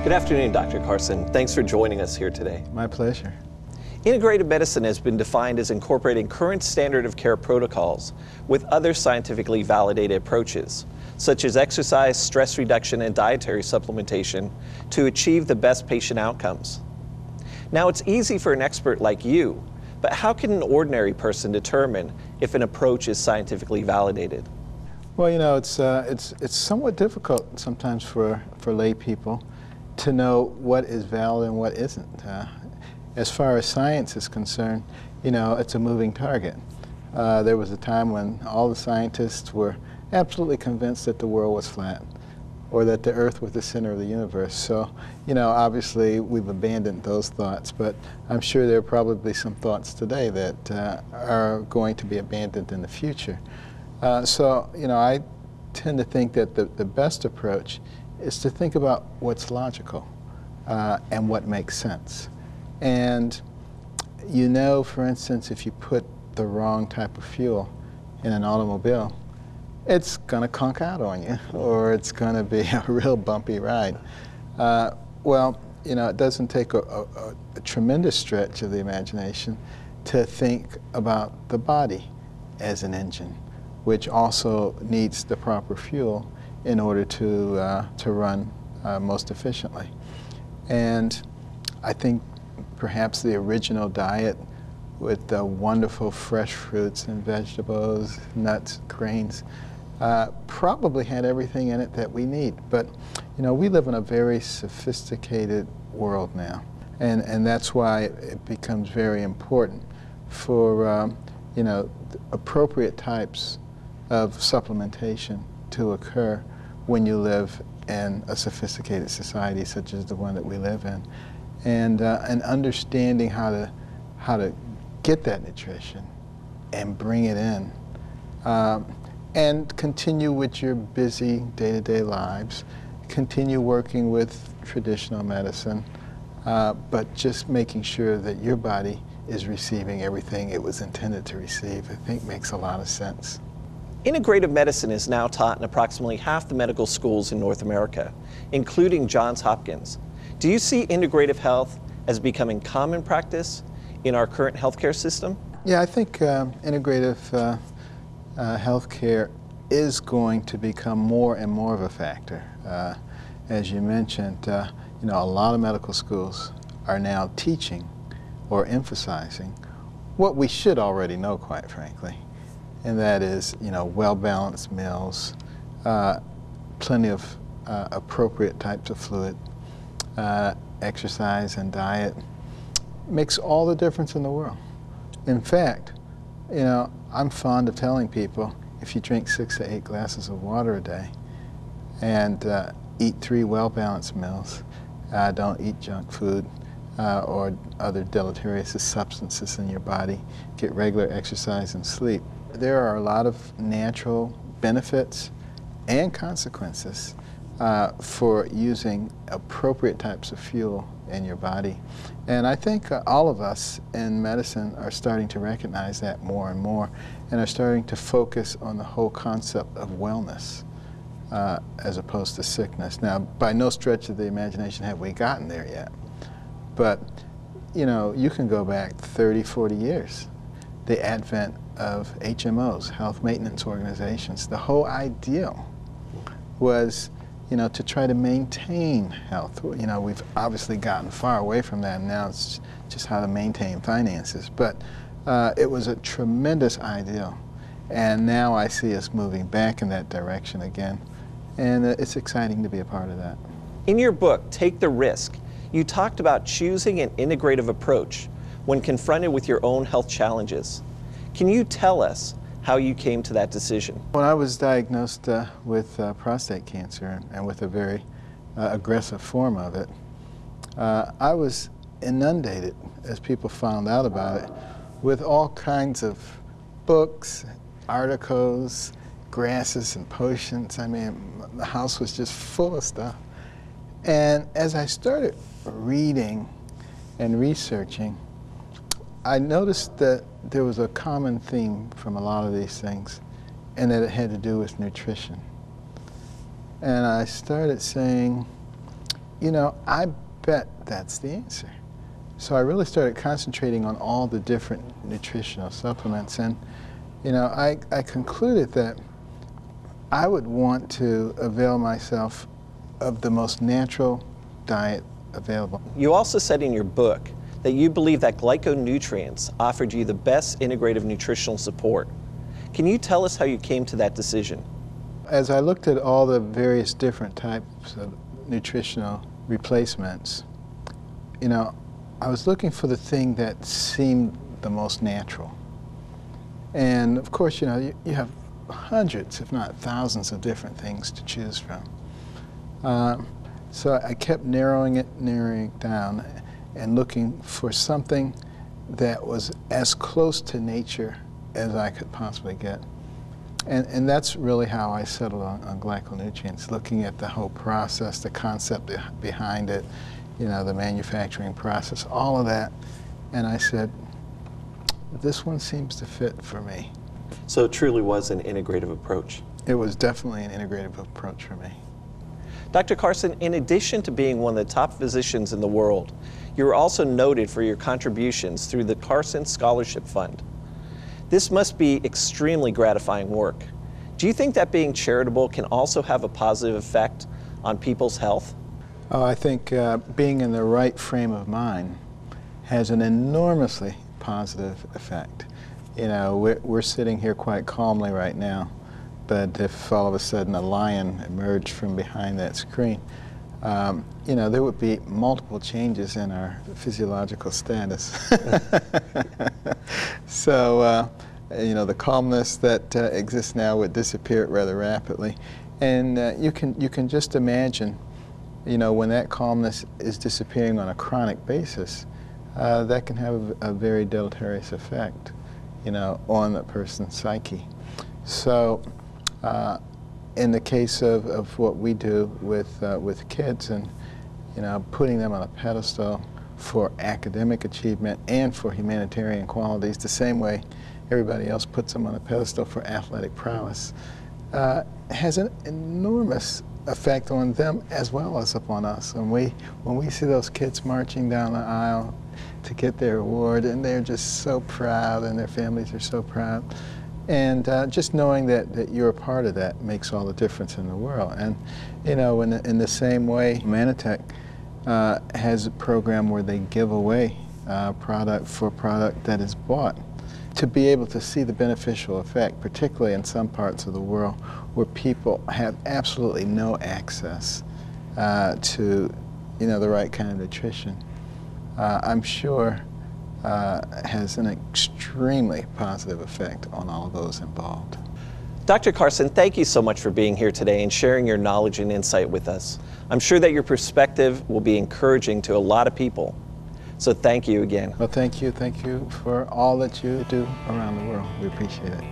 Good afternoon, Dr. Carson. Thanks for joining us here today. My pleasure. Integrative medicine has been defined as incorporating current standard of care protocols with other scientifically validated approaches, such as exercise, stress reduction, and dietary supplementation to achieve the best patient outcomes. Now, it's easy for an expert like you, but how can an ordinary person determine if an approach is scientifically validated? Well, you know, it's somewhat difficult sometimes for lay people to know what is valid and what isn't. As far as science is concerned, you know, it's a moving target. There was a time when all the scientists were absolutely convinced that the world was flat or that the Earth was the center of the universe. So, you know, obviously we've abandoned those thoughts, but I'm sure there are probably some thoughts today that are going to be abandoned in the future. So, you know, I tend to think that the best approach is to think about what's logical and what makes sense. And you know, for instance, if you put the wrong type of fuel in an automobile, it's going to conk out on you, or it's going to be a real bumpy ride. Well, you know, it doesn't take a tremendous stretch of the imagination to think about the body as an engine, which also needs the proper fuel in order to run most efficiently. And I think perhaps the original diet with the wonderful fresh fruits and vegetables, nuts, grains, probably had everything in it that we need. But, you know, we live in a very sophisticated world now. And that's why it becomes very important for, you know, appropriate types of supplementation to occur when you live in a sophisticated society such as the one that we live in. And understanding how to get that nutrition and bring it in. And continue with your busy day-to-day lives, continue working with traditional medicine, but just making sure that your body is receiving everything it was intended to receive, I think makes a lot of sense. Integrative medicine is now taught in approximately half the medical schools in North America, including Johns Hopkins. Do you see integrative health as becoming common practice in our current healthcare system? Yeah, I think integrative healthcare is going to become more and more of a factor. As you mentioned, you know, a lot of medical schools are now teaching or emphasizing what we should already know, quite frankly, and that is, you know, well-balanced meals, plenty of appropriate types of fluid, exercise and diet makes all the difference in the world. In fact, you know, I'm fond of telling people, if you drink 6 to 8 glasses of water a day and eat 3 well-balanced meals, don't eat junk food or other deleterious substances in your body, get regular exercise and sleep, there are a lot of natural benefits and consequences for using appropriate types of fuel in your body. And I think all of us in medicine are starting to recognize that more and more and are starting to focus on the whole concept of wellness as opposed to sickness. Now, by no stretch of the imagination have we gotten there yet. But, you know, you can go back 30, 40 years. The advent of HMOs, health maintenance organizations, the whole ideal was, you know, to try to maintain health. You know, we've obviously gotten far away from that, and now it's just how to maintain finances. But it was a tremendous ideal, and now I see us moving back in that direction again, and it's exciting to be a part of that. In your book, Take the Risk, you talked about choosing an integrative approach when confronted with your own health challenges. Can you tell us how you came to that decision? When I was diagnosed with prostate cancer and with a very aggressive form of it, I was inundated, as people found out about it, with all kinds of books, articles, grasses and potions. I mean, the house was just full of stuff. And as I started reading and researching, I noticed that there was a common theme from a lot of these things, and that it had to do with nutrition. And I started saying, you know, I bet that's the answer. So I really started concentrating on all the different nutritional supplements, and you know, I concluded that I would want to avail myself of the most natural diet available. You also said in your book that you believe that glyconutrients offered you the best integrative nutritional support. Can you tell us how you came to that decision? As I looked at all the various different types of nutritional replacements, you know, I was looking for the thing that seemed the most natural. And of course, you know, you have hundreds, if not thousands, of different things to choose from. So I kept narrowing it down and looking for something that was as close to nature as I could possibly get. And that's really how I settled on glyconutrients, looking at the whole process, the concept behind it, you know, the manufacturing process, all of that. And I said, this one seems to fit for me. So it truly was an integrative approach. It was definitely an integrative approach for me. Dr. Carson, in addition to being one of the top physicians in the world, you were also noted for your contributions through the Carson Scholarship Fund. This must be extremely gratifying work. Do you think that being charitable can also have a positive effect on people's health? Oh, I think being in the right frame of mind has an enormously positive effect. You know, we're sitting here quite calmly right now, but if all of a sudden a lion emerged from behind that screen, you know, there would be multiple changes in our physiological status. So, you know, the calmness that exists now would disappear rather rapidly. And you can just imagine, you know, when that calmness is disappearing on a chronic basis, that can have a very deleterious effect, you know, on the person's psyche. So, in the case of what we do with kids, and you know, putting them on a pedestal for academic achievement and for humanitarian qualities, the same way everybody else puts them on a pedestal for athletic prowess, has an enormous effect on them as well as upon us. When we see those kids marching down the aisle to get their award, and they're just so proud, and their families are so proud. And just knowing that you're a part of that makes all the difference in the world. And you know, in the same way, Mannatech has a program where they give away product for product that is bought. To be able to see the beneficial effect, particularly in some parts of the world where people have absolutely no access to, you know, the right kind of nutrition, I'm sure has an extremely positive effect on all of those involved. Dr. Carson, thank you so much for being here today and sharing your knowledge and insight with us. I'm sure that your perspective will be encouraging to a lot of people. So thank you again. Well, thank you for all that you do around the world. We appreciate it.